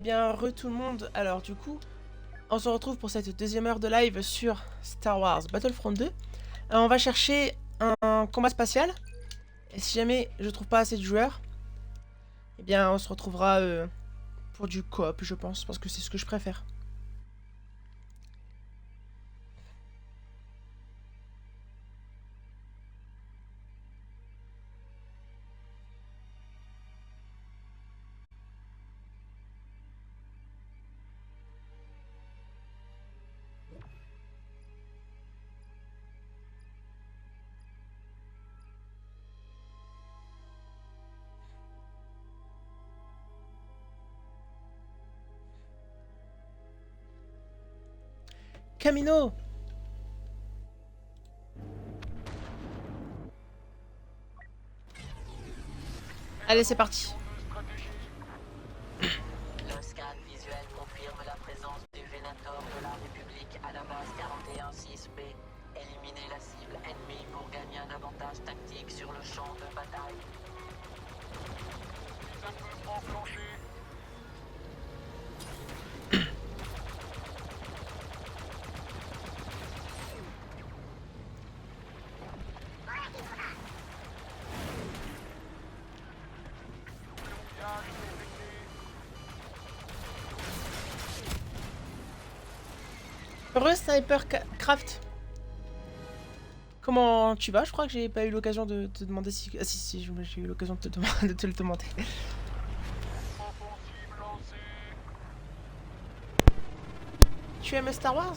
Bien, tout le monde. Alors du coup, on se retrouve pour cette deuxième heure de live sur Star Wars Battlefront 2. On va chercher un combat spatial. Et si jamais je trouve pas assez de joueurs, eh bien on se retrouvera pour du coop, je pense, parce que c'est ce que je préfère. Camino! Allez, c'est parti. Le scan visuel confirme la présence du Venator de la République à la base 41-6B. Éliminez la cible ennemie pour gagner un avantage tactique sur le champ de bataille. Heureux Sniper Craft. Comment tu vas? Je crois que j'ai pas eu l'occasion de te demander si... Ah si, j'ai eu l'occasion de de te le demander. Tu aimes Star Wars?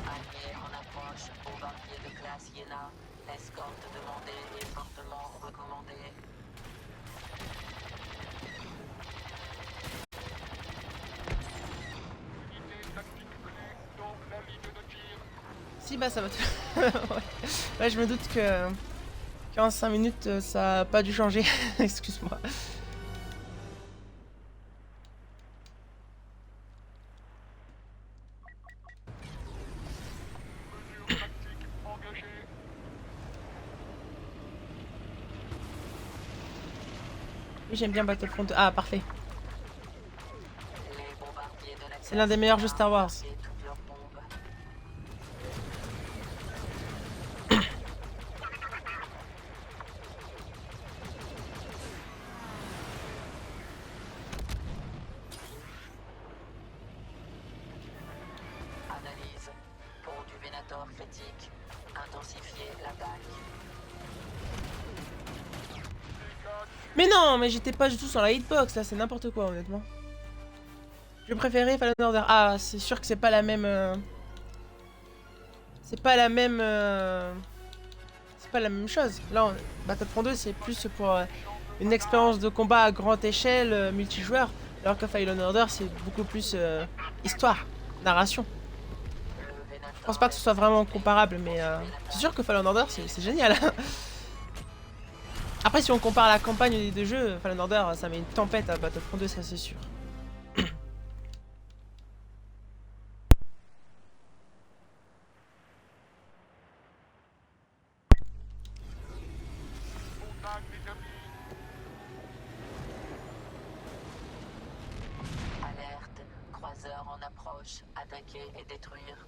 Alliés en approche, bombardier de classe Iéna. Escorte demandée et fortement recommandée. Si, bah ça va te... ouais. Ouais, je me doute que... qu'en 5 minutes, ça a pas dû changer. Excuse-moi. Oui, j'aime bien Battlefront 2. Ah, parfait. C'est l'un des meilleurs jeux Star Wars. Analyse. Pont du Venator fatigue. Intensifier l'attaque. Mais non, mais j'étais pas du tout sur la hitbox, là, c'est n'importe quoi, honnêtement. Je préférais Fallen Order. Ah, c'est sûr que c'est pas la même... C'est pas la même... C'est pas la même chose. Là, Battlefront 2, c'est plus pour une expérience de combat à grande échelle, multijoueur. Alors que Fallen Order, c'est beaucoup plus histoire, narration. Je pense pas que ce soit vraiment comparable, mais c'est sûr que Fallen Order, c'est génial. Après, si on compare la campagne des deux jeux, Fallen Order, ça met une tempête à Battlefront 2, ça c'est sûr. Alerte. Croiseur en approche. Attaquer et détruire.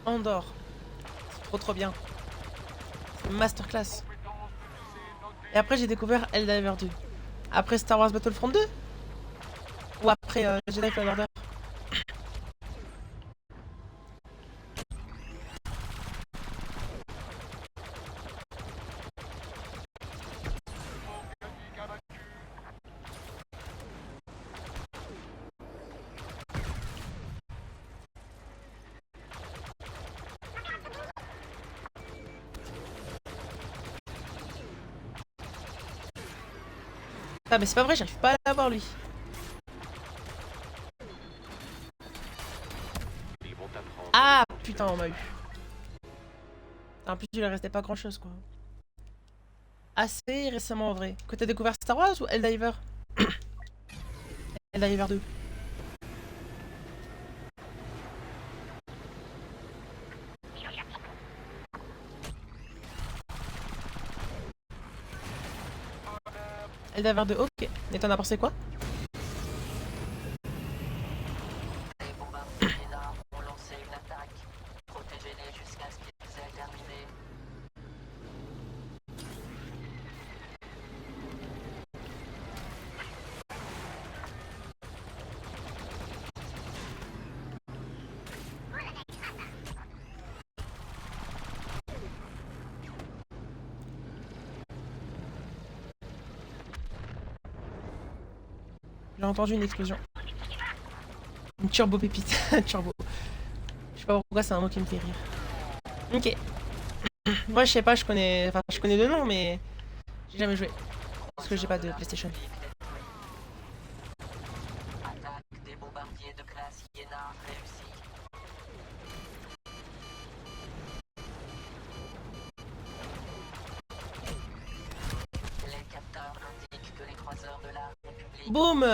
Andorre. C'est trop bien. Masterclass. Et après, j'ai découvert Helldiver 2. Après Star Wars Battlefront 2? Ou après Jedi Fallen Order? Ah, mais c'est pas vrai, j'arrive pas à l'avoir lui. Ah, putain, on m'a eu. En plus, il ne restait pas grand chose, quoi. Assez récemment, en vrai. Que t'as découvert Star Wars ou Helldiver? Helldiver 2. Eldaver 2, ok. Et t'en as pensé quoi? Les bombardiers Jena ont lancé une attaque. Protégez-les jusqu'à ce qu'ils aient terminé. J'ai entendu une explosion. Une turbo pépite. Turbo. Je sais pas pourquoi c'est un mot qui me fait rire. Ok. Moi je sais pas, je connais de nom mais j'ai jamais joué. Parce que j'ai pas de PlayStation. Attaque des bombardiers de classe Jena réussie. Les capteurs indiquent que les croiseurs de la République Boum.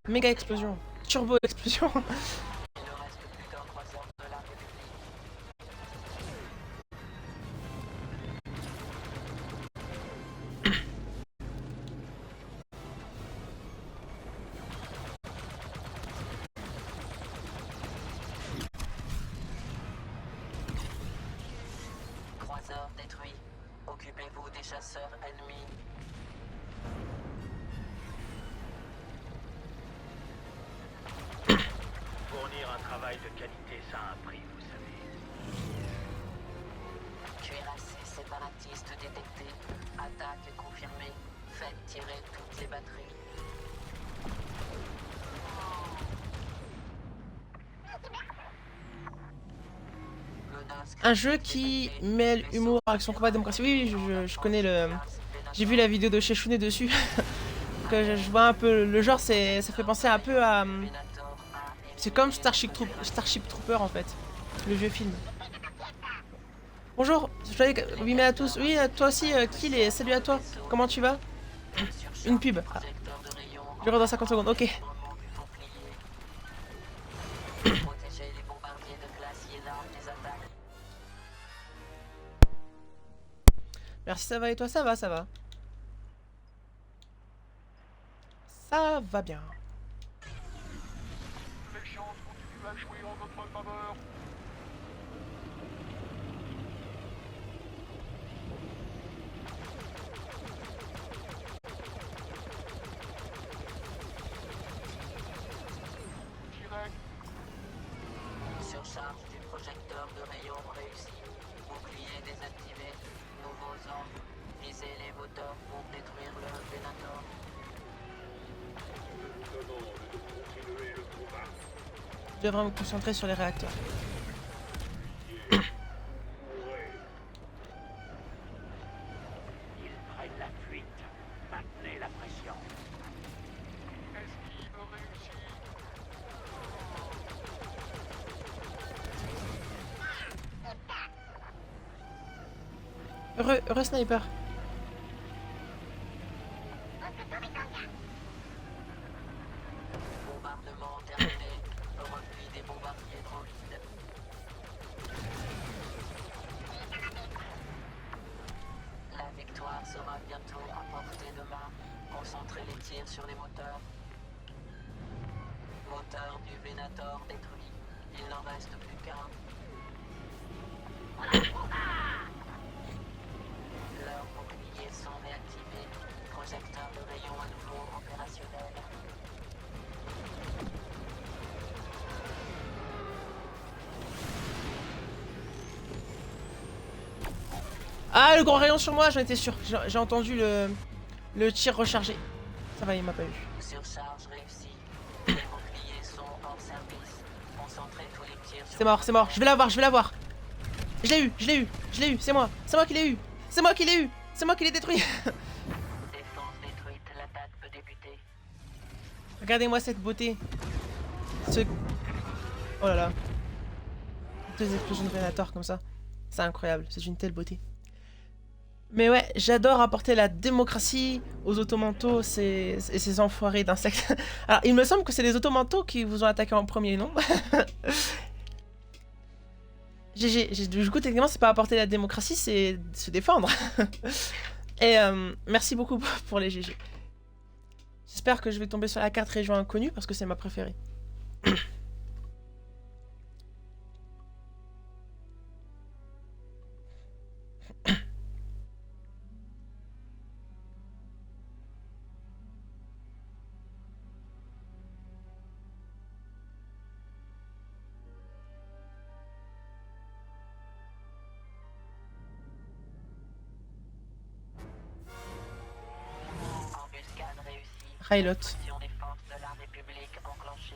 Méga explosion. Turbo explosion. il ne reste plus qu'un croiseur de la République. Croiseur détruit. Occupez-vous des chasseurs ennemis. Fournir un travail de qualité, ça a un prix, vous savez. Cuirassés séparatistes détectés. Attaque confirmée. Faites tirer toutes les batteries. Menace Un jeu qui mêle humour, action, combat, démocratie. Oui, oui, je connais le... J'ai vu la vidéo de Sheshune dessus. Que je vois un peu le genre, ça fait penser un peu à... C'est comme Starship Trooper en fait, le vieux film. Bonjour, oui mais à tous, oui à toi aussi, Kill et salut à toi, comment tu vas? Une pub, ah, je reviens dans 50 secondes, ok. Protégez les bombardiers de classe Jena des attaques. Merci, ça va et toi? Ça va, ça va. Ça va bien. Les chances continuent à jouer en notre faveur. Direct. Surcharge du projecteur de rayon réussi. Bouclier désactivé. Nouveaux angles. Visez les moteurs pour détruire le Venator. Je devrais me concentrer sur les réacteurs. Ils prennent la fuite. Maintenez la pression. Esquive réussie. Heureux sniper. Bombardement terminé. Repli des bombardiers droïdes. La victoire sera bientôt à portée de main. Concentrez les tirs sur les moteurs. Moteur du Venator détruit. Il n'en reste plus qu'un. Leurs boucliers sont réactivés. Projecteur de rayon à nouveau opérationnel. Ah, le grand rayon sur moi, j'en étais sûr. J'ai entendu le tir rechargé. Ça va, il m'a pas eu. Surcharge réussie. Les boucliers sont hors service. Concentrez tous les tirs sur C'est mort, c'est mort. Je vais l'avoir, je vais l'avoir. Je l'ai eu, je l'ai eu, je l'ai eu. C'est moi qui l'ai eu. C'est moi qui l'ai eu. C'est moi qui l'ai détruit. défense détruite. L'attaque peut débuter. Regardez-moi cette beauté. Oh là là. Deux explosions de Venator comme ça. C'est incroyable, c'est une telle beauté. Mais ouais, j'adore apporter la démocratie aux automanteaux et ces enfoirés d'insectes. Alors, il me semble que c'est les automanteaux qui vous ont attaqué en premier, non? GG, du coup, techniquement, c'est pas apporter la démocratie, c'est se défendre. Et merci beaucoup pour les GG. J'espère que je vais tomber sur la carte région inconnue parce que c'est ma préférée. Embuscade réussie. Railot. Opération des forces de la République enclenchée.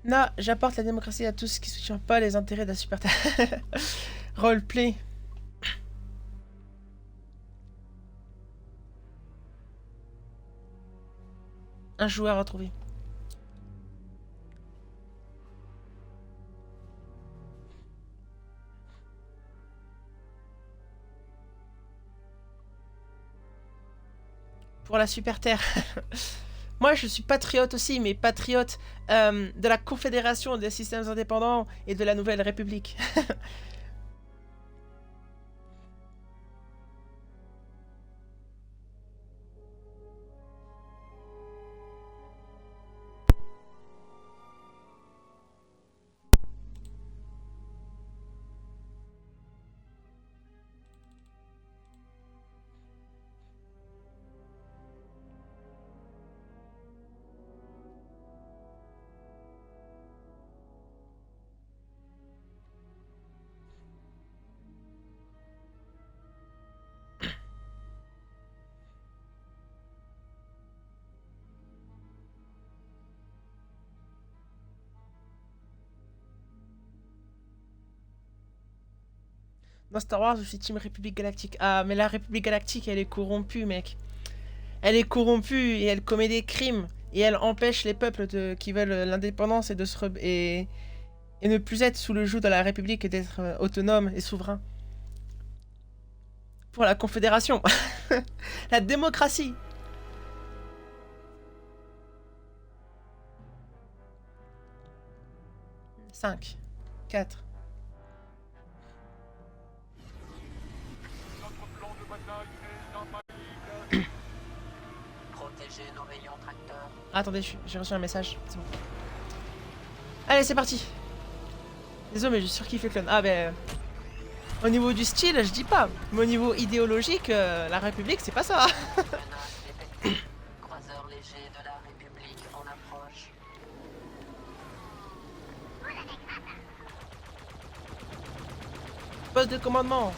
Non, j'apporte la démocratie à tous qui ne soutiennent pas les intérêts de la super terre. Roleplay. Un joueur à trouver. Pour la super terre. Moi, je suis patriote aussi, mais patriote de la Confédération des systèmes indépendants et de la Nouvelle République. Dans Star Wars, je suis Team République Galactique. Ah, mais la République Galactique, elle est corrompue, mec. Elle est corrompue et elle commet des crimes. Et elle empêche les peuples qui veulent l'indépendance et de et ne plus être sous le joug de la République et d'être autonomes et souverains. Pour la Confédération. La démocratie. Cinq. 4. Protéger nos rayons tracteurs. Attendez, j'ai reçu un message. C'est bon. Allez, c'est parti. Désolé, mais j'ai surkiffé le clone. Ah, ben. Au niveau du style, je dis pas. Mais au niveau idéologique, la République, c'est pas ça. Menace détectée. Croiseur léger de la République en approche. Poste de commandement.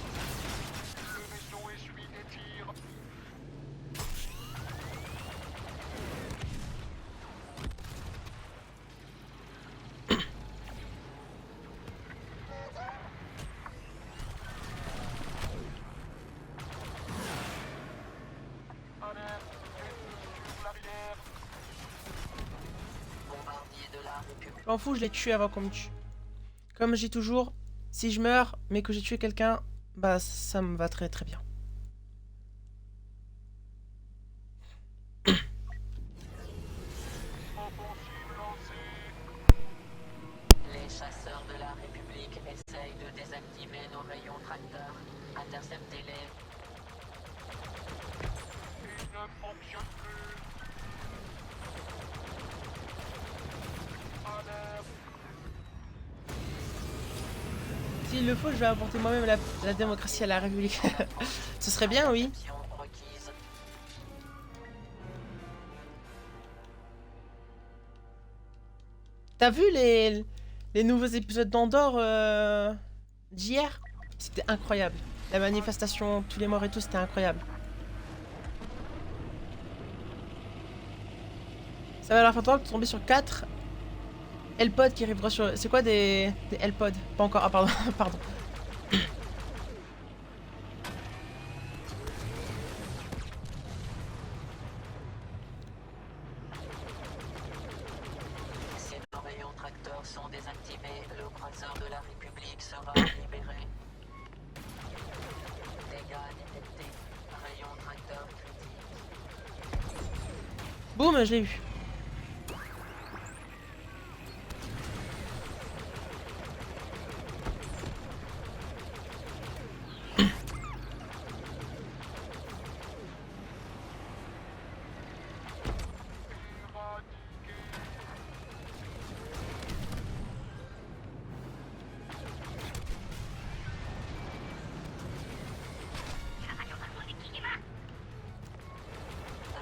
Bombardier de la République. Je m'en fous, je l'ai tué avant qu'on me tue. Comme je dis toujours, si je meurs, mais que j'ai tué quelqu'un, bah ça me va très très bien. Les chasseurs de la République essayent de désactiver nos rayons tracteurs. Interceptez-les. Ils ne fonctionnent plus. Alerte. S'il le faut, je vais apporter moi-même la démocratie à la République. Ce serait bien, oui. Action requise. T'as vu les nouveaux épisodes d'Andorre d'hier? C'était incroyable. La manifestation, tous les morts et tout, c'était incroyable. Ça va leur faire de tomber sur 4 L-Pods qui arriveront sur... C'est quoi des L-Pods? Pas encore. Ah, pardon. Pardon. Si nos rayons tracteurs sont désactivés, le croiseur de la République sera libéré. dégâts détectés. Rayon tracteur critique. Boum, je l'ai eu.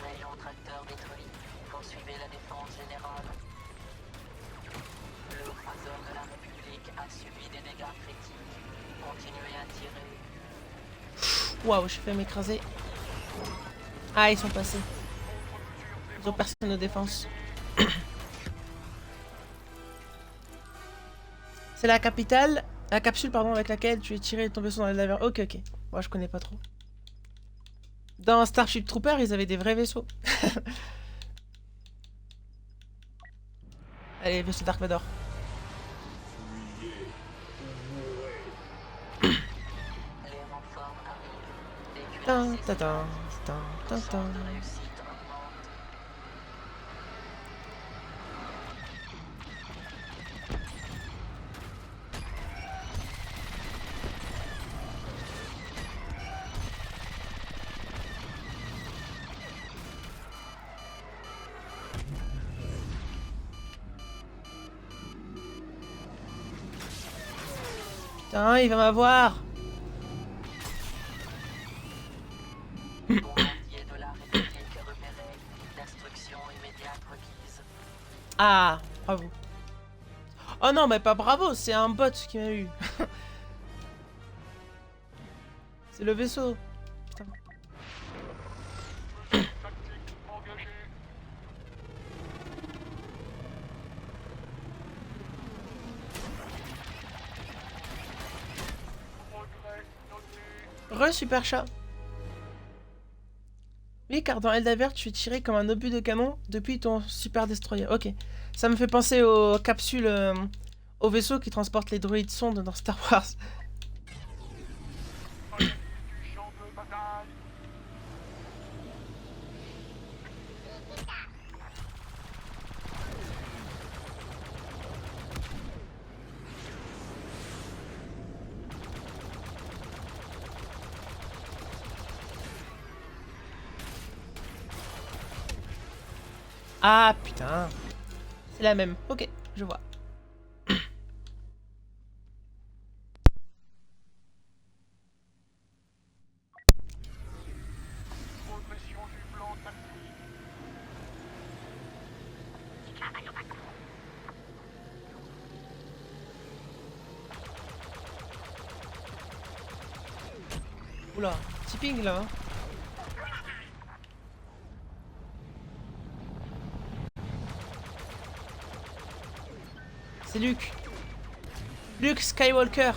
Rayon tracteur détruit. Poursuivez la défense générale. Le croiseur de la République a subi des dégâts critiques. Continuez à tirer. Waouh, je fait m'écraser. Ah, ils sont passés. Ils ont personne de défense. C'est la capitale, la capsule pardon avec laquelle tu es tiré ton vaisseau dans les laveurs. Ok, ok. Moi, je connais pas trop. Dans Starship Trooper, ils avaient des vrais vaisseaux. Allez, vaisseau Dark Vador. Les renforts arrivent. Les Tin, cuirassés tin, tin, tin, tin, de tin. réussite augmente. Putain, il va m'avoir. Bombardier de la République repéré. Destruction immédiate requise. Ah, bravo. Oh non, mais pas bravo, c'est un bot qui m'a eu. C'est le vaisseau. Putain. Super chat. Oui, car dans Eldaver, tu es tiré comme un obus de canon depuis ton super destroyer. Ok. Ça me fait penser aux capsules, aux vaisseaux qui transportent les droïdes sondes dans Star Wars. Ah putain. C'est la même. Ok, je vois. Oula, petit ping là. Hein. C'est Luke. Luke Skywalker.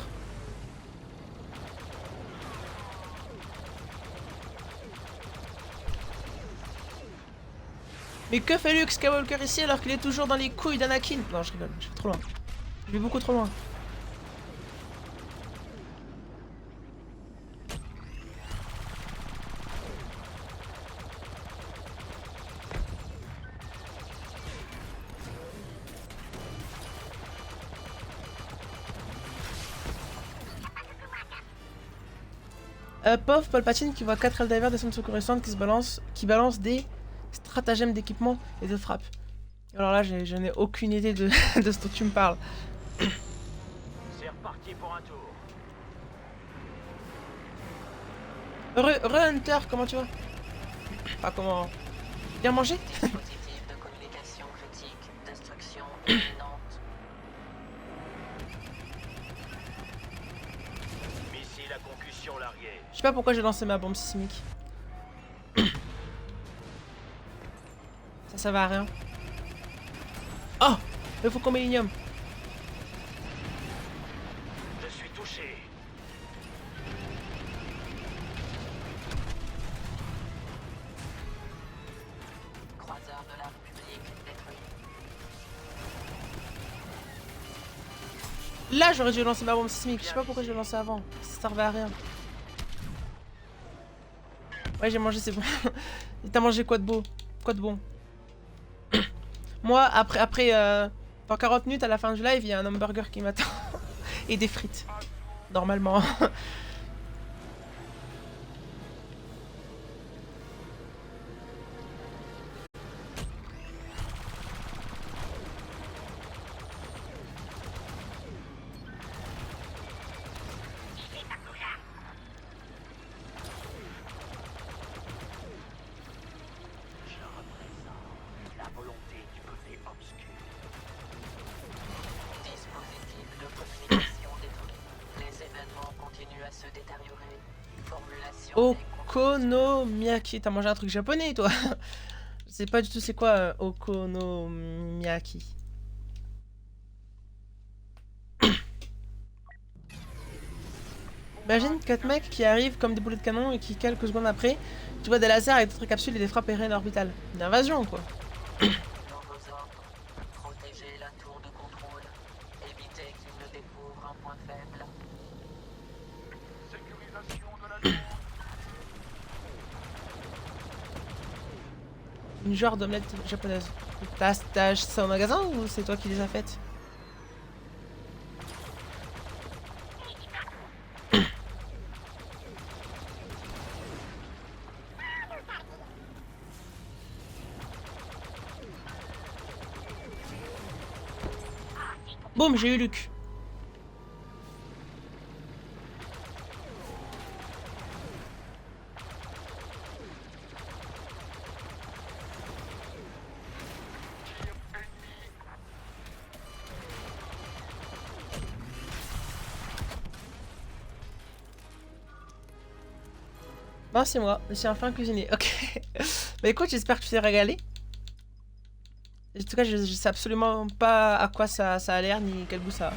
Mais que fait Luke Skywalker ici alors qu'il est toujours dans les couilles d'Anakin? Non, je rigole, je vais trop loin. Je vais beaucoup trop loin. Pauvre Palpatine qui voit 4 Eldivers descendre sur correspondante qui balance des stratagèmes d'équipement et de frappe. Alors là, je n'ai aucune idée de, de ce dont tu me parles. C'est reparti pour un tour. Hunter, comment tu vas? Pas comment... Bien manger? Dispositif de communication critique. Destruction imminente. Missile à concussion largué. Je sais pas pourquoi j'ai lancé ma bombe sismique. Ça va à rien. Oh! Le faucon Millennium. Je suis touché. Croiseur de la République détruit. Là, j'aurais dû lancer ma bombe sismique. Je sais pas pourquoi je l'ai lancé avant. Ça servait à rien. Ouais, j'ai mangé, c'est bon. T'as mangé quoi de beau? Quoi de bon? Moi, dans 40 minutes à la fin du live, il y a un hamburger qui m'attend. Et des frites. Normalement. Je représente la volonté du côté obscur. Dispositif de communication détruit. Les événements continuent à se détériorer. Formulation Okonomiyaki. T'as mangé un truc japonais, toi? Je sais pas du tout c'est quoi Okonomiyaki. Imagine 4 mecs qui arrivent comme des boulets de canon et qui quelques secondes après, tu vois des lasers avec d'autres capsules et des frappes aériennes orbitales. Une invasion quoi. nouveaux ordres. Protéger la tour de contrôle. Éviter qu'il ne découvre un point faible. Sécurisation de la tour. Une genre d'omelette japonaise. T'as acheté ça au magasin ou c'est toi qui les as faites? Boum, j'ai eu Luc. Non, c'est moi, je suis enfin cuisiné. Ok. Bah écoute, j'espère que tu t'es régalé. En tout cas, je sais absolument pas à quoi ça a l'air ni quel goût ça a.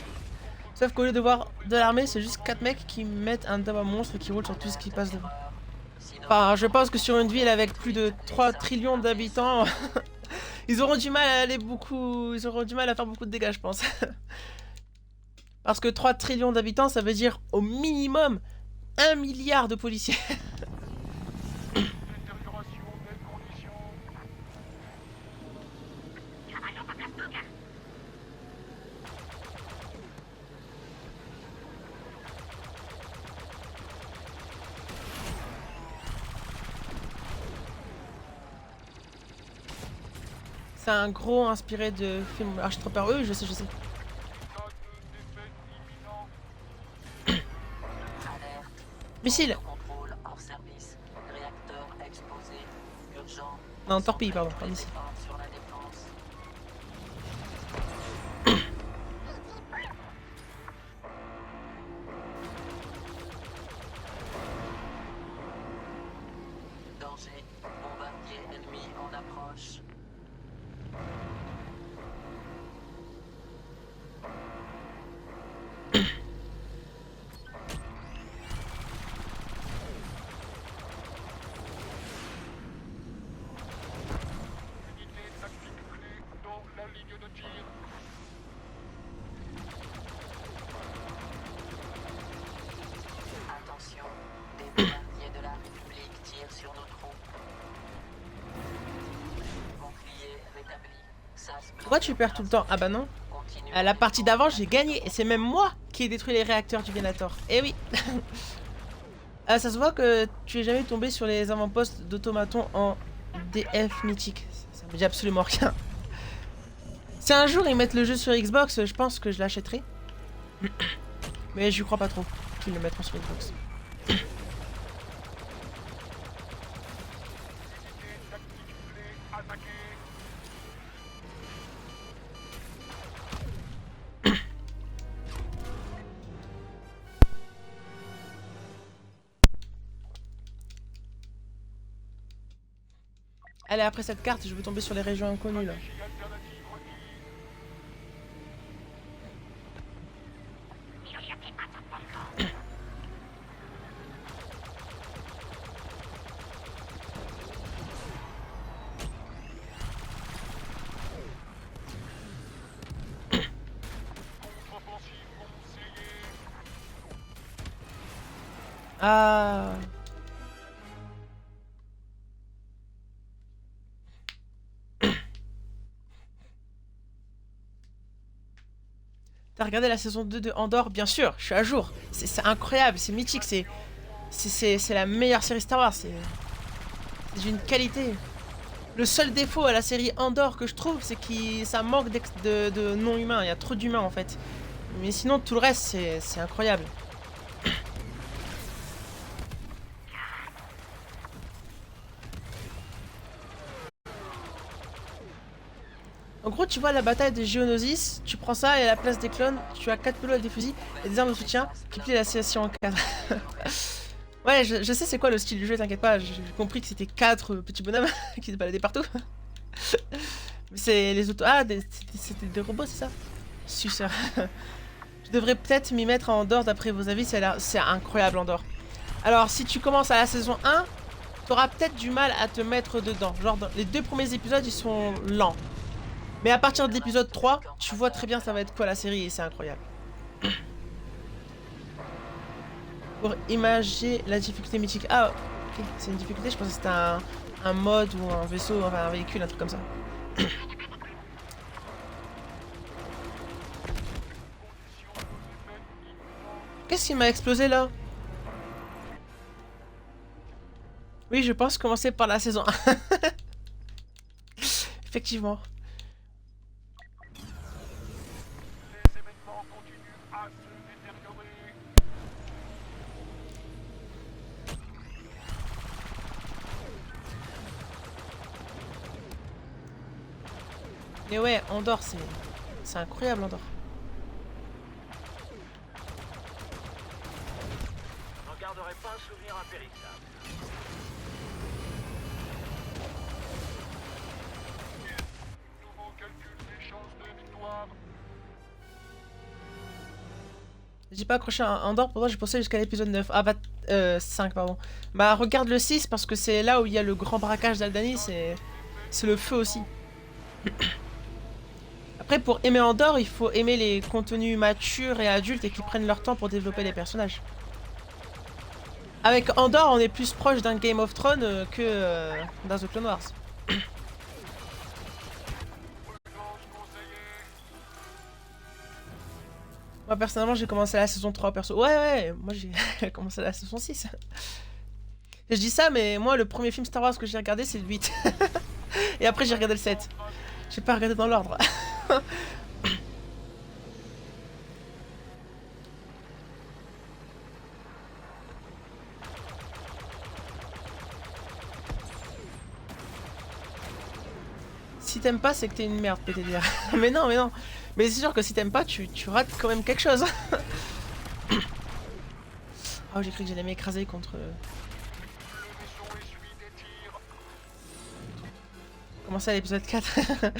Sauf qu'au lieu de voir de l'armée, c'est juste 4 mecs qui mettent un dab à monstre et qui roulent sur tout ce qui passe devant. Enfin, je pense que sur une ville avec plus de 3 trillions d'habitants, ils auront du mal à aller beaucoup. Ils auront du mal à faire beaucoup de dégâts, je pense. Parce que 3 trillions d'habitants, ça veut dire au minimum 1 milliard de policiers. Détérioration des conditions. C'est un gros inspiré de film Architropeur. Oui, je sais, je sais. État de défaite imminent. Alerte. Missile. Contrôle hors service. Réacteur exposé. Urgent. Non, torpille, pardon, pas missile. Sur la défense. Danger. Bombardier ennemi en approche. Unité tactique clé dans la ligne de tir. Attention. Des bombardiers de la République tirent sur nos troupes. Bouclier rétabli. SAS Pourquoi tu perds tout le temps? Ah bah non. continue. À la partie d'avant, j'ai gagné. Et c'est même moi qui ai détruit les réacteurs du Venator. Eh oui. Ah, ça se voit que tu es jamais tombé sur les avant-postes d'automaton en DF mythique. Ça me dit absolument rien. Si un jour ils mettent le jeu sur Xbox, je pense que je l'achèterai. Mais je crois pas trop qu'ils le mettront sur Xbox. Unité tactique clé attaquée. Allez, après cette carte, je veux tomber sur les régions inconnues là. Stratégie alternative requise. Contre-offensive conseillée. Ah. T'as regardé la saison 2 de Andor? Bien sûr, je suis à jour. C'est incroyable, c'est mythique, c'est la meilleure série Star Wars. C'est d'une qualité. Le seul défaut à la série Andor que je trouve, c'est que ça manque de non-humains. Il y a trop d'humains en fait. Mais sinon, tout le reste, c'est incroyable. En gros, tu vois la bataille de Geonosis, tu prends ça et à la place des clones, tu as 4 pelots avec des fusils et des armes de soutien qui plient la situation en 4. Ouais, je sais c'est quoi le style du jeu, t'inquiète pas, j'ai compris que c'était 4 petits bonhommes qui se baladaient partout. Mais c'est les autos... Ah, c'était des robots, c'est ça? Suceur. Je devrais peut-être m'y mettre en Andorre d'après vos avis, c'est incroyable Andorre. Alors, si tu commences à la saison 1, t'auras peut-être du mal à te mettre dedans. Genre, les 2 premiers épisodes, ils sont lents. Mais à partir de l'épisode 3, tu vois très bien ça va être quoi la série et c'est incroyable. Pour imaginer la difficulté mythique. Ah, ok, c'est une difficulté, je pensais que c'était un mode ou un vaisseau, enfin un véhicule, un truc comme ça. Qu'est-ce qui m'a explosé là? Oui, je pense commencer par la saison 1. Effectivement. Les événements continuent à se détériorer. Mais ouais, Andorre, c'est incroyable Andorre. N'en garderai pas un souvenir impérissable. Nouveau calcul des chances de victoire. J'ai pas accroché à Andorre, pourtant j'ai pensé jusqu'à l'épisode 9. Ah bah, 5 pardon. Bah regarde le 6 parce que c'est là où il y a le grand braquage d'Aldani, c'est le feu aussi. Après pour aimer Andorre, il faut aimer les contenus matures et adultes et qui prennent leur temps pour développer les personnages. Avec Andorre, on est plus proche d'un Game of Thrones que dans The Clone Wars. Moi personnellement j'ai commencé la saison 3 perso. Ouais, moi j'ai commencé la saison 6. Je dis ça mais moi le premier film Star Wars que j'ai regardé c'est le 8. Et après j'ai regardé le 7. J'ai pas regardé dans l'ordre. Si t'aimes pas c'est que t'es une merde peut-être dire. Mais non. Mais c'est sûr que si t'aimes pas tu rates quand même quelque chose. Oh j'ai cru que j'allais m'écraser contre... Comment ça l'épisode 4?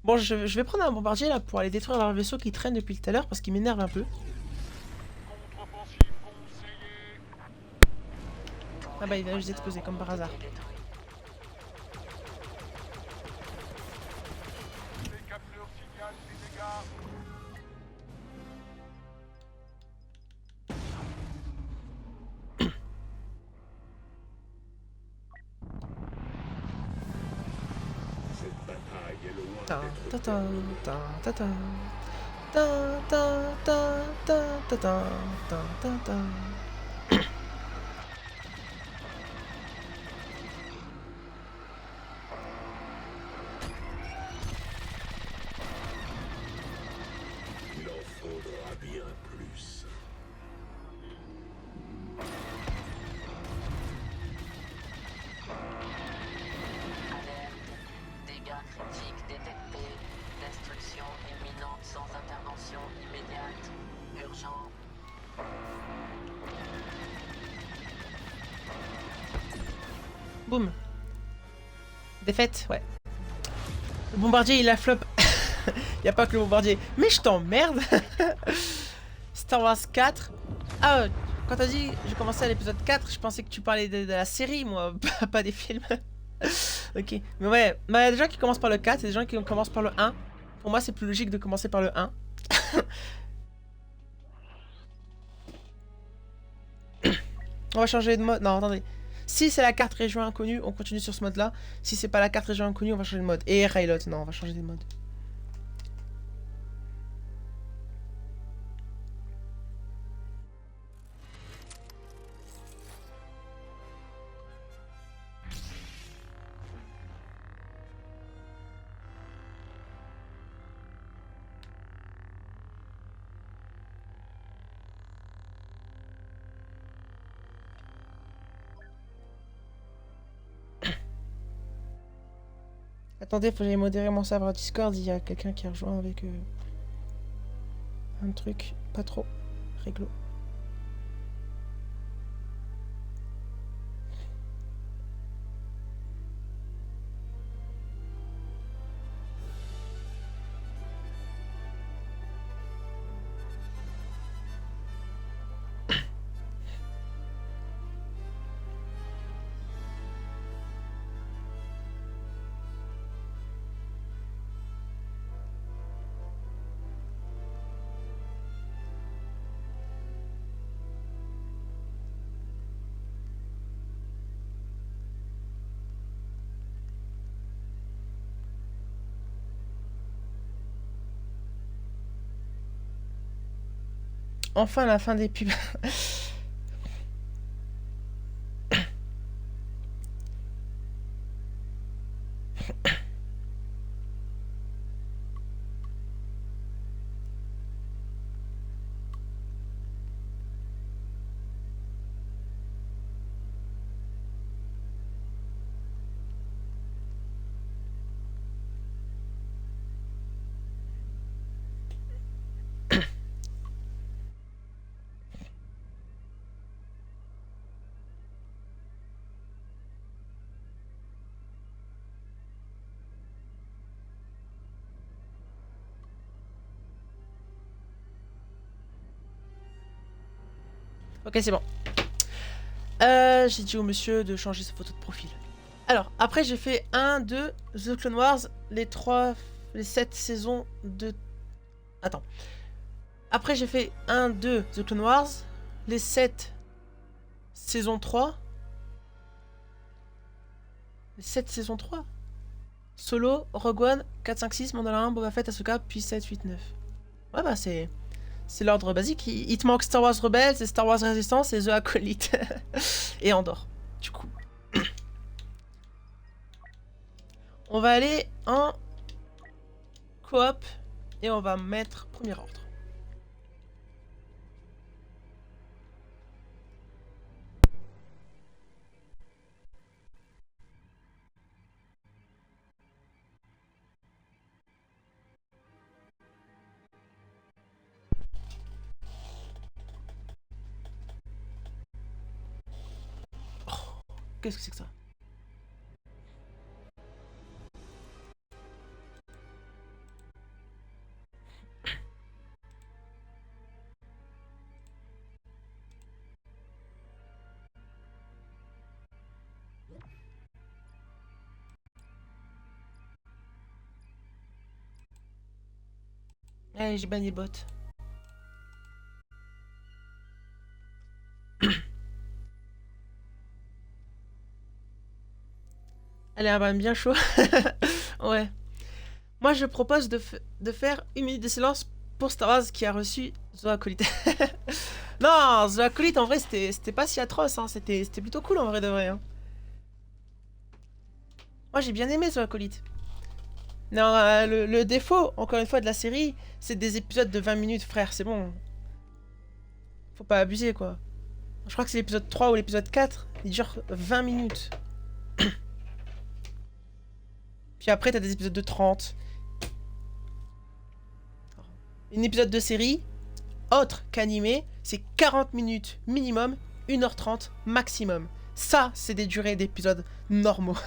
Bon je vais prendre un bombardier là pour aller détruire leur vaisseau qui traîne depuis tout à l'heure parce qu'il m'énerve un peu. Ah bah il va juste exploser comme par hasard. Les capteurs signalent des dégâts. Ta ta ta ta ta ta ta ta ta ta ta ta ta ta. Il en faudra bien plus. Alerte. Dégâts critiques détectés. Destruction imminente sans intervention immédiate. Urgent. Boum. Défaite, ouais. Le bombardier il a flop. Y a pas que le bombardier. Mais je t'emmerde. Star Wars 4. Ah, quand t'as dit j'ai commencé à l'épisode 4, je pensais que tu parlais de la série, moi, pas des films. Ok, mais ouais, il y a des gens qui commencent par le 4 et des gens qui commencent par le 1. Pour moi, c'est plus logique de commencer par le 1. On va changer de mode. Non, attendez. Si c'est la carte région inconnue, on continue sur ce mode-là. Si c'est pas la carte région inconnue, on va changer de mode. Et Railot, non, on va changer de mode. Attendez, faut que j'aille modérer mon serveur Discord. Il y a quelqu'un qui a rejoint avec un truc pas trop réglo. Enfin la fin des pubs. Ok, c'est bon. J'ai dit au monsieur de changer sa photo de profil. Alors, après j'ai fait 1, 2, The Clone Wars, les 7 saisons de... Attends. Après j'ai fait 1, 2, The Clone Wars, les 7 saisons 3. Les 7 saisons 3. Solo, Rogue One, 4, 5, 6, Mandalorian, Boba Fett, Ahsoka, puis 7, 8, 9. Ouais bah c'est l'ordre basique. Il te manque Star Wars Rebels, et Star Wars Resistance et The Acolyte. Et Andorre, du coup. On va aller en coop et on va mettre premier ordre. Oh, qu'est-ce que c'est que ça? Allez, j'ai banni le bot. Elle est un ban bien chaud. Ouais. Moi, je propose de faire une minute de silence pour Star Wars qui a reçu The Acolyte. Non, The Acolyte, en vrai, c'était pas si atroce. Hein. C'était plutôt cool, en vrai de vrai. Hein. Moi, j'ai bien aimé The Acolyte. Non, le défaut, encore une fois, de la série, c'est des épisodes de 20 minutes, frère. C'est bon. Faut pas abuser, quoi. Je crois que c'est l'épisode 3 ou l'épisode 4. Il dure 20 minutes. Puis après, t'as des épisodes de 30. Un épisode de série, autre qu'animé, c'est 40 minutes minimum, 1h30 maximum. Ça, c'est des durées d'épisodes normaux.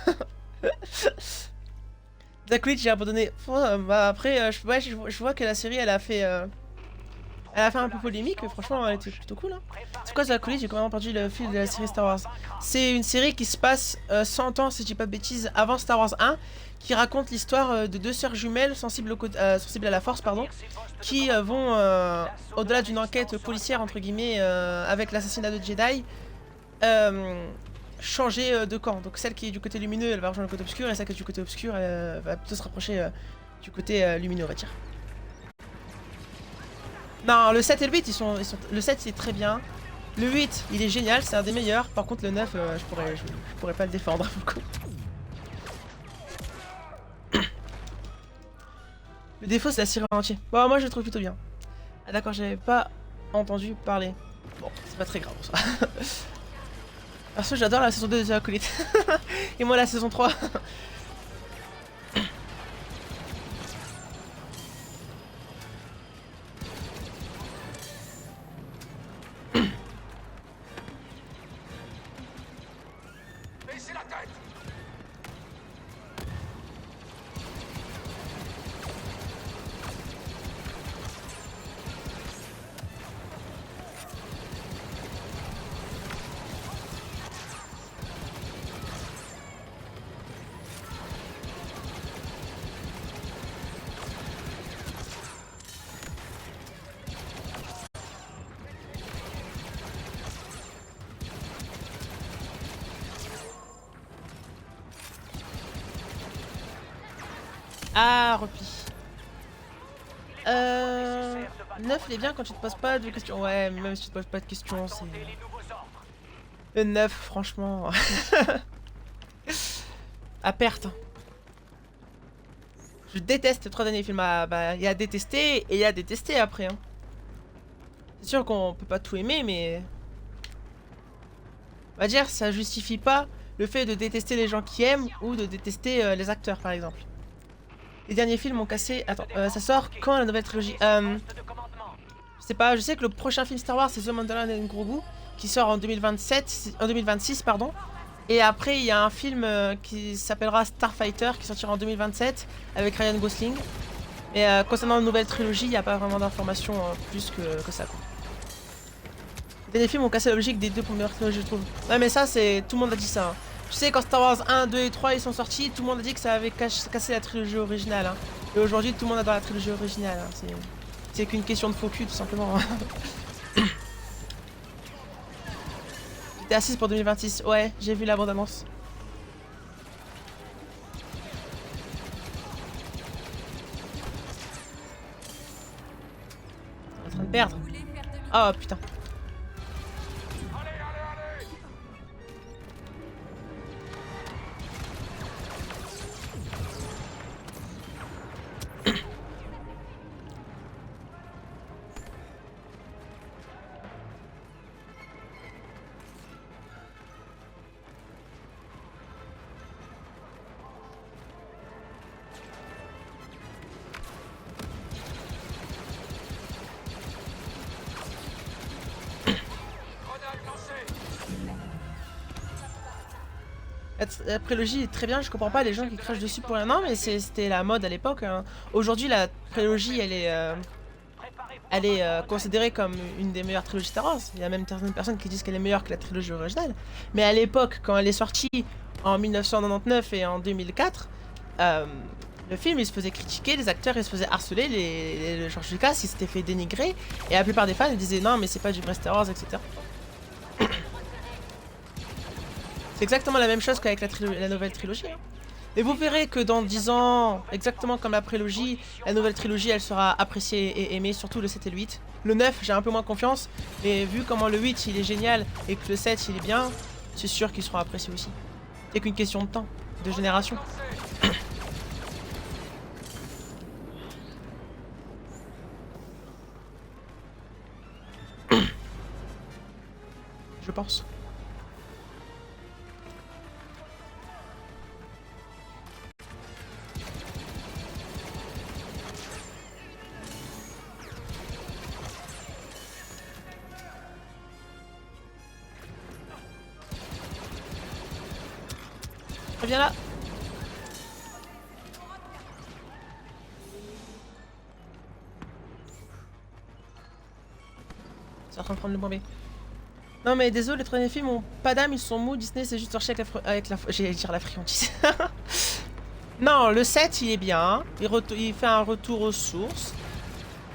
The Acolyte, j'ai abandonné. Bah après, je vois que la série, elle a fait un peu polémique, mais franchement, elle était plutôt cool. Hein. C'est quoi The Acolyte? J'ai complètement perdu le fil de la série Star Wars. C'est une série qui se passe 100 ans, si je dis pas de bêtises, avant Star Wars 1, qui raconte l'histoire de deux sœurs jumelles sensibles à la force, pardon, qui vont, au-delà d'une enquête policière, entre guillemets, avec l'assassinat de Jedi, changer de camp. Donc celle qui est du côté lumineux, elle va rejoindre le côté obscur, et celle qui est du côté obscur, elle va plutôt se rapprocher du côté lumineux, on va dire. Non, le 7 et le 8, le 7 c'est très bien. Le 8, il est génial, c'est un des meilleurs. Par contre, le 9, je pourrais pas le défendre beaucoup. Le défaut, c'est la série en entier. Bon, moi, je le trouve plutôt bien. Ah d'accord, j'avais pas entendu parler. Bon, c'est pas très grave, ça. Perso, j'adore la saison 2 de The Acolyte. Et moi, la saison 3. Ah, repli. 9, il est bien quand tu te poses pas de questions. Ouais, même si tu te poses pas de questions, c'est... Le 9, franchement... à perte. Je déteste les 3 derniers films. Ah, bah, il y a détesté et il y a détesté après. Hein. C'est sûr qu'on peut pas tout aimer, mais... On va dire, ça justifie pas le fait de détester les gens qui aiment ou de détester les acteurs, par exemple. Les derniers films ont cassé... Attends, ça sort quand la nouvelle trilogie Je sais pas, je sais que le prochain film Star Wars, c'est The Mandalorian and Grogu, qui sort en 2026, pardon. Et après, il y a un film qui s'appellera Starfighter, qui sortira en 2027, avec Ryan Gosling. Mais concernant la nouvelle trilogie, il n'y a pas vraiment d'informations plus que ça, quoi. Les derniers films ont cassé la logique des 2 premières trilogies, je trouve. Ouais, mais ça, c'est... Tout le monde a dit ça. Hein. Tu sais, quand Star Wars 1, 2 et 3 ils sont sortis, tout le monde a dit que ça avait cassé la trilogie originale. Hein. Et aujourd'hui, tout le monde adore la trilogie originale. Hein. C'est qu'une question de faux cul, tout simplement. J'étais assise pour 2026. Ouais, j'ai vu la bande-annonce. On est en train de perdre. Oh putain. La prélogie est très bien, je comprends pas les gens qui crachent dessus pour rien. Non, mais c'était la mode à l'époque. Hein. Aujourd'hui, la prélogie, elle est considérée comme une des meilleures trilogies Star Wars. Il y a même certaines personnes qui disent qu'elle est meilleure que la trilogie originale. Mais à l'époque, quand elle est sortie en 1999 et en 2004, le film il se faisait critiquer, les acteurs ils se faisaient harceler, les George Lucas il s'était fait dénigrer, et la plupart des fans ils disaient non mais c'est pas du vrai Star Wars, etc. C'est exactement la même chose qu'avec la nouvelle trilogie. Hein. Et vous verrez que dans 10 ans, exactement comme la prélogie, la nouvelle trilogie elle sera appréciée et aimée, surtout le 7 et le 8. Le 9 j'ai un peu moins confiance, mais vu comment le 8 il est génial et que le 7 il est bien, c'est sûr qu'ils seront appréciés aussi. C'est qu'une question de temps, de génération. Je pense. Viens là. C'est en train de prendre le point B. Non mais désolé, les premiers films ont pas d'âme, ils sont mous, Disney c'est juste torché avec la j'allais dire la friandise. Non, le 7 il est bien, il fait un retour aux sources.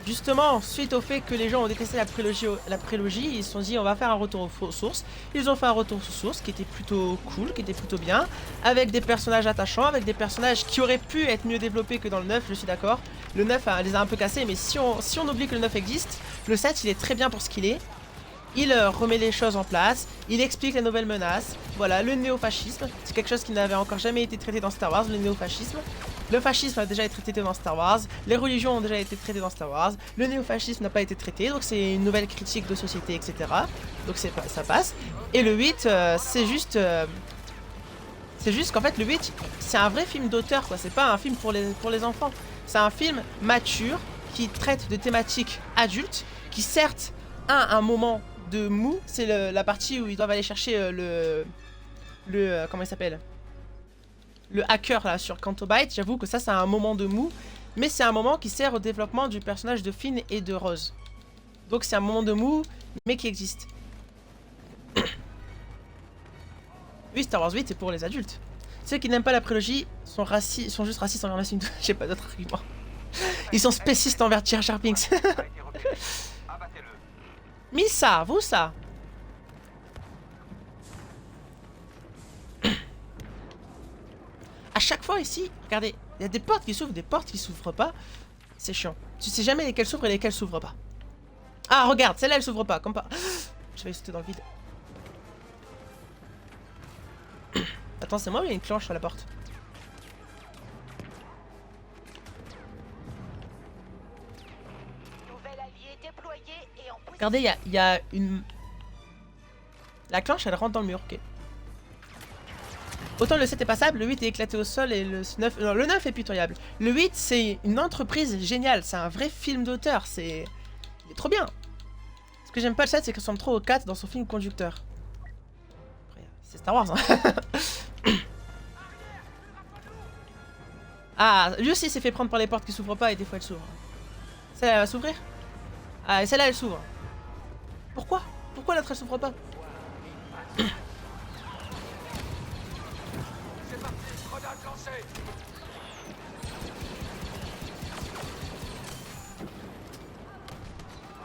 Justement, suite au fait que les gens ont détesté la prélogie, ils se sont dit on va faire un retour aux sources. Ils ont fait un retour aux sources qui était plutôt cool, qui était plutôt bien, avec des personnages attachants, avec des personnages qui auraient pu être mieux développés que dans le 9, je suis d'accord. Le 9 les a un peu cassés, mais si on oublie que le 9 existe, le 7 il est très bien pour ce qu'il est. Il remet les choses en place, il explique les nouvelles menaces. Voilà, le néofascisme, c'est quelque chose qui n'avait encore jamais été traité dans Star Wars, le néofascisme. Le fascisme a déjà été traité dans Star Wars, les religions ont déjà été traitées dans Star Wars, le néofascisme n'a pas été traité, donc c'est une nouvelle critique de société, etc. Donc ça passe. Et le 8, c'est juste qu'en fait le 8, c'est un vrai film d'auteur, quoi. C'est pas un film pour les enfants. C'est un film mature, qui traite de thématiques adultes, qui certes a un moment de mou, c'est la partie où ils doivent aller chercher comment il s'appelle, le hacker là sur Canto Bight. J'avoue que ça c'est un moment de mou, mais c'est un moment qui sert au développement du personnage de Finn et de Rose. Donc c'est un moment de mou, mais qui existe. Oui, Star Wars 8 c'est pour les adultes. Ceux qui n'aiment pas la prélogie sont juste racistes envers Mace Windu. J'ai pas d'autre argument. Ils sont spécistes envers Jar Jar Binks. Missa, vous ça. À chaque fois ici, regardez, il y a des portes qui s'ouvrent, des portes qui s'ouvrent pas. C'est chiant. Tu sais jamais lesquelles s'ouvrent et lesquelles s'ouvrent pas. Ah, regarde, celle-là, elle s'ouvre pas, comme pas. Je vais sauter dans le vide. Attends, c'est moi ou il y a une cloche sur la porte? Regardez, il y a une... La cloche, elle rentre dans le mur, ok. Autant le 7 est passable, le 8 est éclaté au sol et le 9... Non, le 9 est pitoyable. Le 8, c'est une entreprise géniale, c'est un vrai film d'auteur, c'est... Il est trop bien. Ce que j'aime pas le 7, c'est qu'il ressemble trop au 4 dans son film conducteur. Après, c'est Star Wars, hein. Ah, lui aussi s'est fait prendre par les portes qui s'ouvrent pas et des fois elles s'ouvrent. Celle-là, elle va s'ouvrir? Ah, et celle-là, elle s'ouvre. Pourquoi? Pourquoi l'autre, elle s'ouvre pas?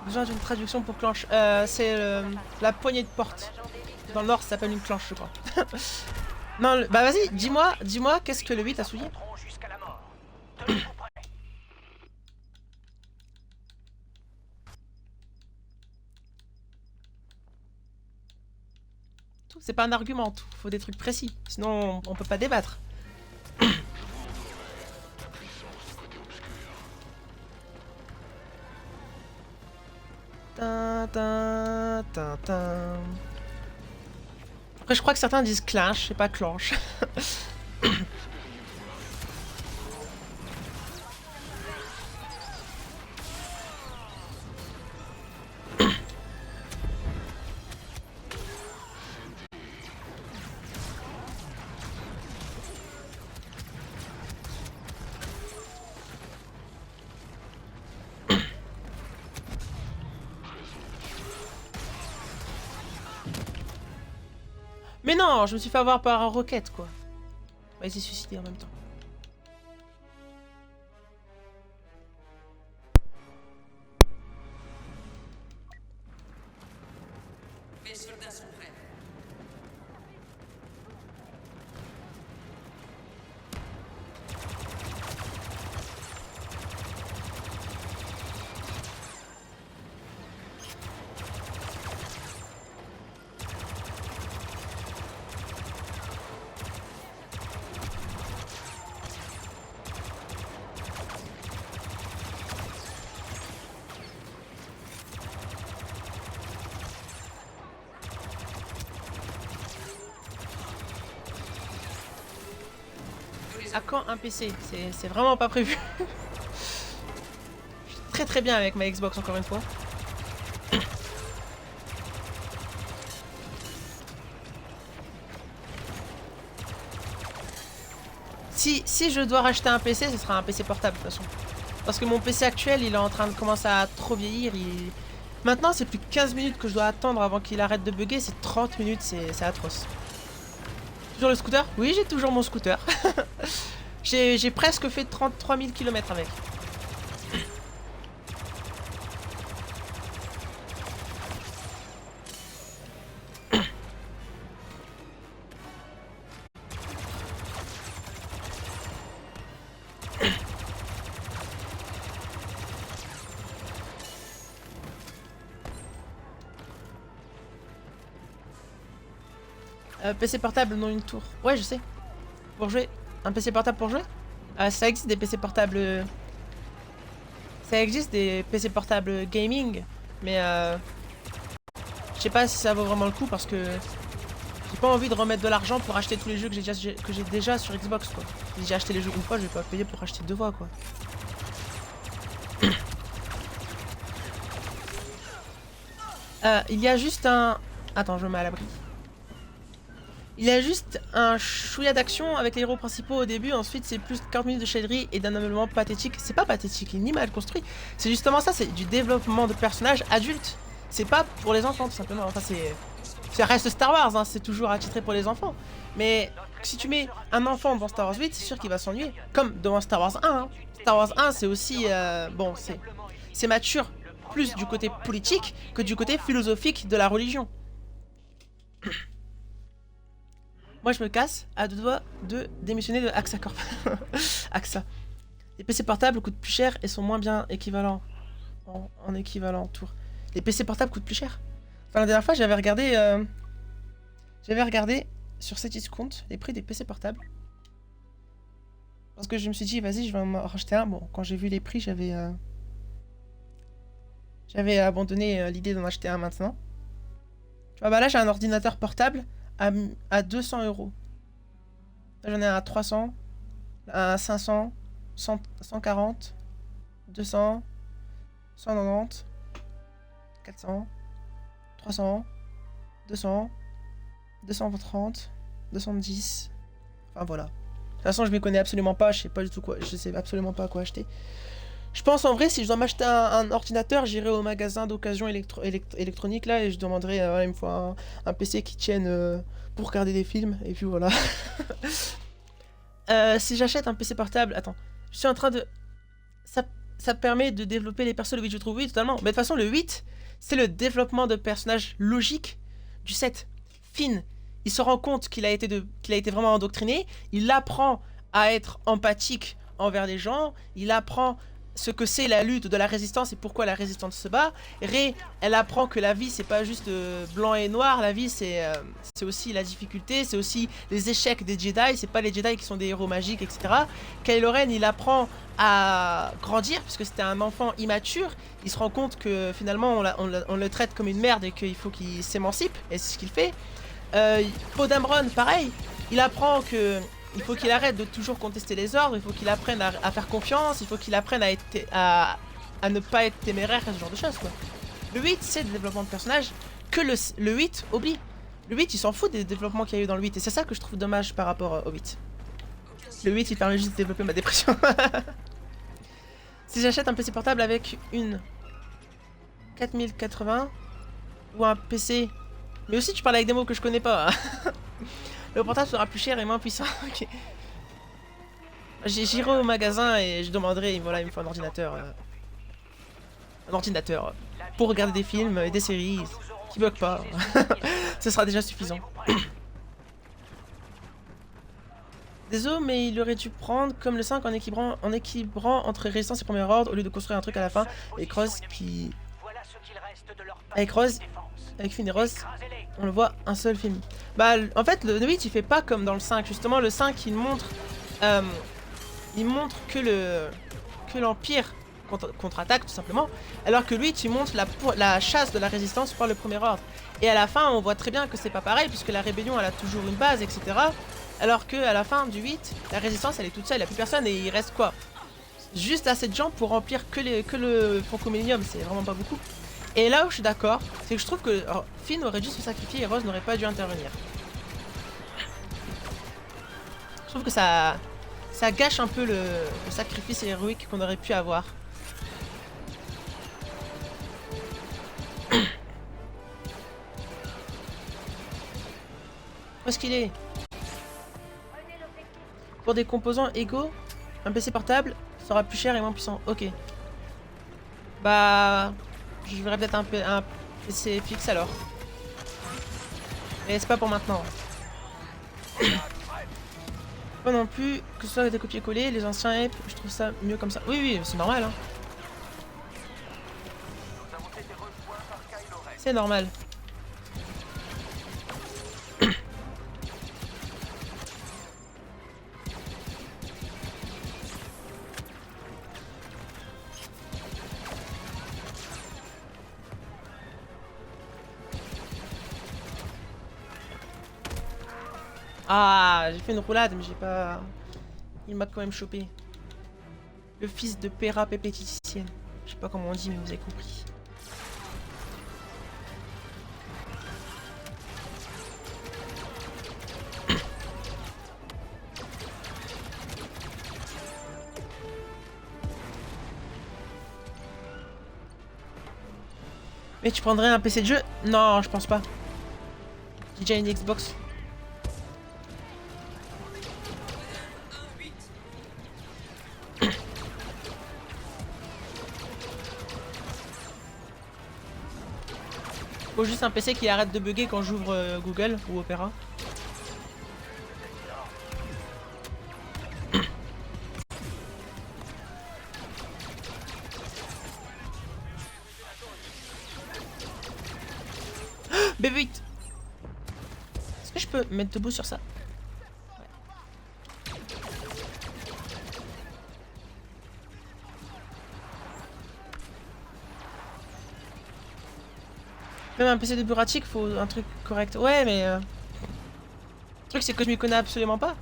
Besoin d'une traduction pour clenche. C'est la poignée de porte. Dans le nord, ça s'appelle une clenche, je crois. Non, bah vas-y, dis-moi, qu'est-ce que le 8 a souillé? C'est pas un argument, tout. Faut des trucs précis. Sinon, on peut pas débattre. Après, je crois que certains disent clenche, c'est pas clenche. Mais non, je me suis fait avoir par un roquette, quoi. On va essayer de se suicider en même temps. Les soldats sont prêts. À quand un PC? C'est vraiment pas prévu. Je suis très bien avec ma Xbox encore une fois. Si je dois racheter un PC, ce sera un PC portable de toute façon. Parce que mon PC actuel, il est en train de commencer à trop vieillir. Maintenant, c'est plus 15 minutes que je dois attendre avant qu'il arrête de bugger. C'est 30 minutes, c'est atroce. Toujours le scooter? Oui, j'ai toujours mon scooter. J'ai presque fait 33 000 km avec. PC portable, non une tour. Ouais, je sais. Pour jouer. Un PC portable pour jouer? Ça existe des PC portables. Ça existe des PC portables gaming. Mais je sais pas si ça vaut vraiment le coup parce que j'ai pas envie de remettre de l'argent pour acheter tous les jeux que j'ai déjà sur Xbox, quoi. Si j'ai acheté les jeux une fois, je vais pas payer pour acheter deux fois, quoi. Il y a juste un... Attends, je me mets à l'abri. Il y a juste un chouïa d'action avec les héros principaux au début, ensuite c'est plus de 40 minutes de shadery et d'un ameublement pathétique. C'est pas pathétique, ni mal construit. C'est justement ça, c'est du développement de personnages adultes. C'est pas pour les enfants tout simplement. Enfin ça reste Star Wars, hein, c'est toujours attitré pour les enfants. Mais si tu mets un enfant devant Star Wars 8, c'est sûr qu'il va s'ennuyer. Comme devant Star Wars 1. Hein. Star Wars 1 c'est aussi... bon, c'est mature plus du côté politique que du côté philosophique de la religion. Moi je me casse à 2 doigts de démissionner de AXA Corp. AXA. Les PC portables coûtent plus cher et sont moins bien équivalents. En équivalent tour. Les PC portables coûtent plus cher. Enfin la dernière fois j'avais regardé sur Cdiscount les prix des PC portables. Parce que je me suis dit vas-y je vais en racheter un. Bon quand j'ai vu les prix j'avais abandonné l'idée d'en acheter un maintenant. Tu vois bah là j'ai un ordinateur portable à 200 €. Là j'en ai un à 300, à 500, 140, 200, 190, 400, 300, 200, 230, 210. Enfin voilà. De toute façon je m'y connais absolument pas, je sais pas du tout quoi, je sais absolument pas quoi acheter. Je pense en vrai si je dois m'acheter un ordinateur, j'irai au magasin d'occasion électronique là et je demanderai voilà, il me faut un PC qui tienne pour regarder des films et puis voilà. Si j'achète un PC portable, attends, je suis en train de... Ça permet de développer les persos, le 8 je trouve, oui totalement. Mais de toute façon le 8, c'est le développement de personnages logiques du 7. Finn, il se rend compte qu'il a été vraiment endoctriné, il apprend à être empathique envers les gens, il apprend ce que c'est la lutte de la résistance et pourquoi la résistance se bat. Rey, elle apprend que la vie c'est pas juste blanc et noir, la vie c'est aussi la difficulté, c'est aussi les échecs des Jedi, c'est pas les Jedi qui sont des héros magiques, etc. Kylo Ren il apprend à grandir puisque c'était un enfant immature, il se rend compte que finalement on le traite comme une merde et qu'il faut qu'il s'émancipe et c'est ce qu'il fait. Poe Dameron pareil, il apprend que il faut qu'il arrête de toujours contester les ordres, il faut qu'il apprenne à faire confiance, il faut qu'il apprenne à ne pas être téméraire, ce genre de choses quoi. Le 8 c'est le développement de personnage que le 8 oublie. Le 8 il s'en fout des développements qu'il y a eu dans le 8 et c'est ça que je trouve dommage par rapport au 8. Le 8 il permet juste de développer ma dépression. Si j'achète un PC portable avec une 4080 ou un PC... Mais aussi tu parles avec des mots que je connais pas. Hein. Le portable sera plus cher et moins puissant. Ok. J'irai au magasin et je demanderai, voilà, il me faut un ordinateur. Un ordinateur pour regarder des films et des séries qui bloquent pas. Ce sera déjà suffisant. Désolé, mais il aurait dû prendre comme le 5 en équilibrant entre résistance et premier ordre au lieu de construire un truc à la fin. Avec Rose qui... Avec Rose, avec Finn et Rose, on le voit un seul film. Bah en fait le 8 il fait pas comme dans le 5. Justement le 5 il montre que l'Empire contre-attaque tout simplement. Alors que le 8 il montre la chasse de la résistance par le premier ordre. Et à la fin on voit très bien que c'est pas pareil puisque la rébellion elle a toujours une base etc. Alors que à la fin du 8 la résistance elle est toute seule, il n'y a plus personne et il reste quoi? Juste assez de gens pour remplir que le Franco Millennium, c'est vraiment pas beaucoup. Et là où je suis d'accord, c'est que je trouve que Finn aurait dû se sacrifier et Rose n'aurait pas dû intervenir. Je trouve que ça gâche un peu le sacrifice héroïque qu'on aurait pu avoir. Où est-ce qu'il est? Pour des composants égaux, un PC portable sera plus cher et moins puissant. Ok. Bah... Je verrais peut-être un PC fixe alors. Mais c'est pas pour maintenant. Pas non plus que ce soit des copier-coller, les anciens EP, je trouve ça mieux comme ça. Oui, oui, c'est normal. Hein. C'est normal. Ah, j'ai fait une roulade, mais j'ai pas... Il m'a quand même chopé. Le fils de Pera Pépéticienne. Je sais pas comment on dit, mais vous avez compris. Mais tu prendrais un PC de jeu? Non, je pense pas. J'ai déjà une Xbox. Faut juste un PC qui arrête de bugger quand j'ouvre Google ou Opera. vite. Est-ce que je peux me mettre debout sur ça? Même un PC de bureautique, faut un truc correct. Ouais, mais... Le truc, c'est que je m'y connais absolument pas.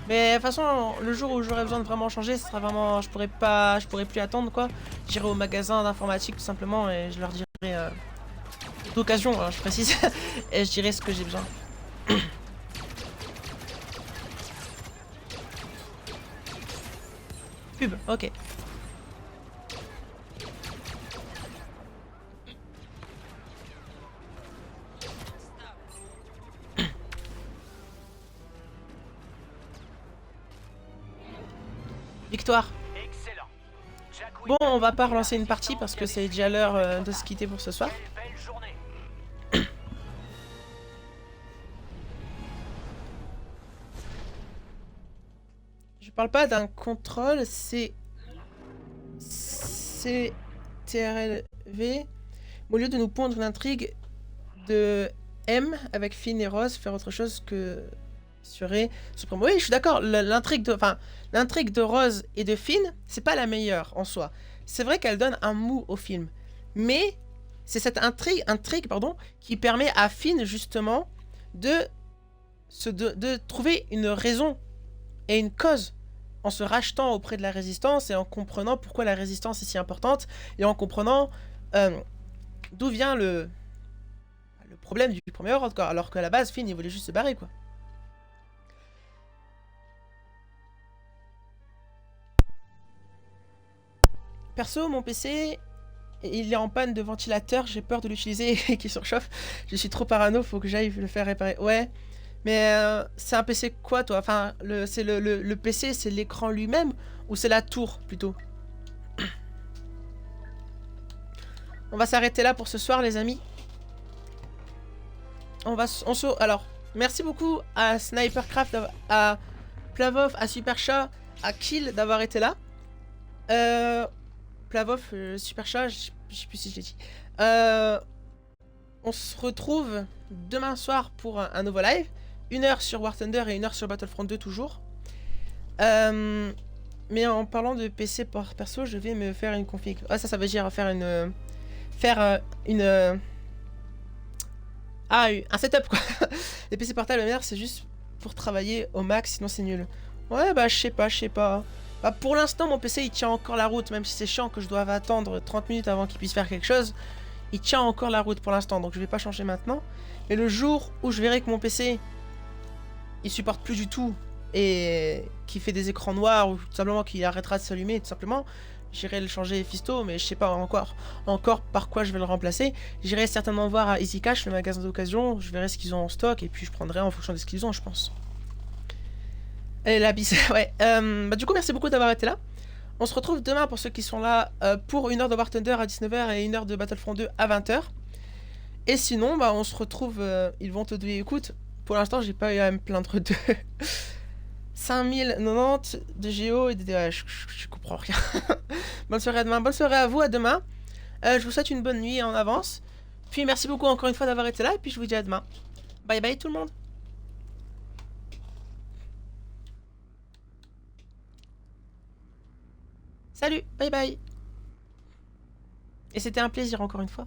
Mais de toute façon, le jour où j'aurai besoin de vraiment changer, ce sera vraiment... Je pourrais plus attendre, quoi. J'irai au magasin d'informatique, tout simplement, et je leur dirai... d'occasion, hein, je précise. Et je dirai ce que j'ai besoin. Pub, ok. Victoire. Excellent. Jack Bon, Whitman, on va pas relancer une partie parce que c'est déjà l'heure de se quitter pour ce soir. quelle belle journée. Je parle pas d'un contrôle, c'est CTRLV. Au lieu de nous pondre une intrigue de M avec Finn et Rose, faire autre chose que serait suprême. Oui, je suis d'accord. L'intrigue de Rose et de Finn, c'est pas la meilleure en soi. C'est vrai qu'elle donne un mou au film, mais c'est cette intrigue, pardon, qui permet à Finn justement de trouver une raison et une cause en se rachetant auprès de la résistance et en comprenant pourquoi la résistance est si importante et en comprenant d'où vient le problème du premier ordre, quoi. Alors qu'à la base, Finn, il voulait juste se barrer, quoi. Perso, mon PC, il est en panne de ventilateur, j'ai peur de l'utiliser et qu'il surchauffe. Je suis trop parano, faut que j'aille le faire réparer. Ouais, mais c'est un PC quoi, toi? Enfin, le PC, c'est l'écran lui-même ou c'est la tour, plutôt? On va s'arrêter là pour ce soir, les amis. Alors, merci beaucoup à Snipercraft, à Plavov, à Superchat, à Kill d'avoir été là. Plavov, Superchat, je sais plus si je l'ai dit. On se retrouve demain soir pour un nouveau live. 1 heure sur War Thunder et 1 heure sur Battlefront 2 toujours. Mais en parlant de PC perso, je vais me faire une config. Ah, ça veut dire faire un setup, quoi. Les PC portables, la merde, c'est juste pour travailler au max, sinon c'est nul. Ouais, bah je sais pas. Bah, pour l'instant, mon PC il tient encore la route, même si c'est chiant que je dois attendre 30 minutes avant qu'il puisse faire quelque chose. Il tient encore la route pour l'instant, donc je vais pas changer maintenant. Mais le jour où je verrai que mon PC il supporte plus du tout et qu'il fait des écrans noirs ou tout simplement qu'il arrêtera de s'allumer, tout simplement, j'irai le changer fisto, mais je sais pas encore par quoi je vais le remplacer. J'irai certainement voir à Easy Cash, le magasin d'occasion, je verrai ce qu'ils ont en stock et puis je prendrai en fonction de ce qu'ils ont, je pense. Et la bise, ouais. Bah, du coup, merci beaucoup d'avoir été là. On se retrouve demain pour ceux qui sont là pour 1 heure de War Thunder à 19h et 1 heure de Battlefront 2 à 20h. Et sinon, bah, on se retrouve. Ils vont te donner. Écoute, pour l'instant, j'ai pas eu à me plaindre de 5090 de Géo et de. Ouais, je comprends rien. Bonne soirée à demain. Bonne soirée à vous, à demain. Je vous souhaite une bonne nuit en avance. Puis merci beaucoup encore une fois d'avoir été là. Et puis je vous dis à demain. Bye bye tout le monde. Salut, bye bye. Et c'était un plaisir encore une fois.